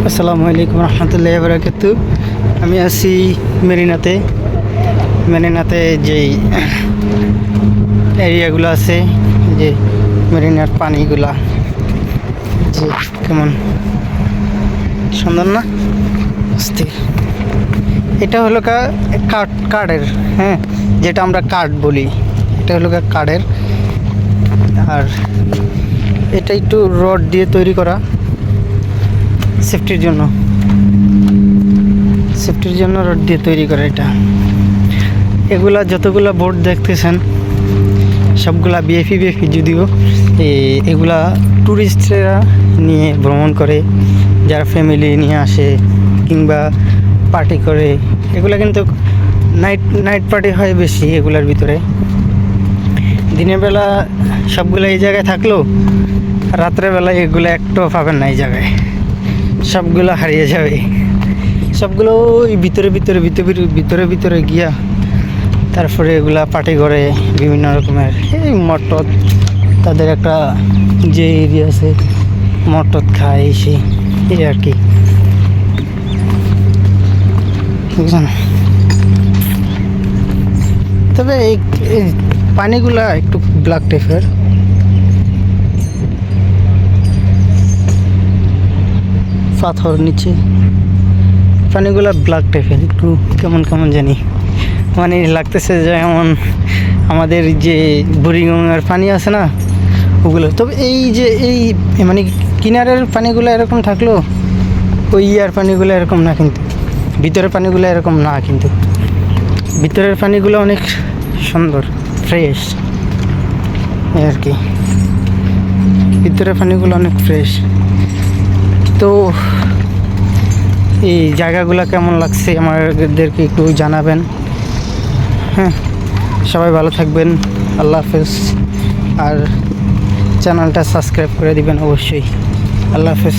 আসসালামু আলাইকুম রহমতুল্লাহি ওয়া বারাকাতুহু। আমি আছি মেরিনাতে যেই এরিয়াগুলো আছে, যে মেরিনার পানিগুলা যে কেমন সুন্দর না, অস্থির। এটা হলো কাঠের, হ্যাঁ, যেটা আমরা কাঠ বলি, এটা হলো কাঠের। আর এটা একটু রড দিয়ে তৈরি করা, সেফটির জন্য রড দিয়ে তৈরি করা এটা। এগুলা যতগুলা বোট দেখতেছেন সবগুলা বিএফি যদিও এগুলা ট্যুরিস্টরা নিয়ে ভ্রমণ করে, যারা ফ্যামিলি নিয়ে আসে কিংবা পার্টি করে। এগুলা কিন্তু নাইট পার্টি হয় বেশি এগুলার ভিতরে। দিনের বেলা সবগুলো এই জায়গায় থাকলেও রাত্রেবেলা এগুলো একটাও পাবেন না এই জায়গায়, সবগুলো হারিয়ে যাবে। সবগুলো ওই ভিতরে গিয়া তারপরে এগুলা পার্টি করে বিভিন্ন রকমের এই মটত, তাদের একটা যে এরিয়া আছে মটত খায় সেই এই আর কি, বুঝছেন। তবে এই পানিগুলা একটু ব্ল্যাক টাইপের, পাথর নিচে পানিগুলা ব্ল্যাক টাইপের, একটু কেমন জানি, মানে লাগতেছে যেমন আমাদের যে বুড়িগঙ্গার পানি আছে না ওগুলো। তবে এই মানে কিনারের পানিগুলো এরকম থাকলো, ওই ইয়ার পানিগুলো এরকম না, কিন্তু ভিতরের পানিগুলো এরকম না, কিন্তু ভিতরের পানিগুলো অনেক সুন্দর ফ্রেশ আর কি, ভিতরের পানিগুলো অনেক ফ্রেশ। তো এই জায়গাগুলো কেমন লাগছে আমাদেরকে একটু জানাবেন। হ্যাঁ, সবাই ভালো থাকবেন, আল্লাহ হাফেজ। আর চ্যানেলটা সাবস্ক্রাইব করে দিবেন অবশ্যই। আল্লাহ হাফেজ।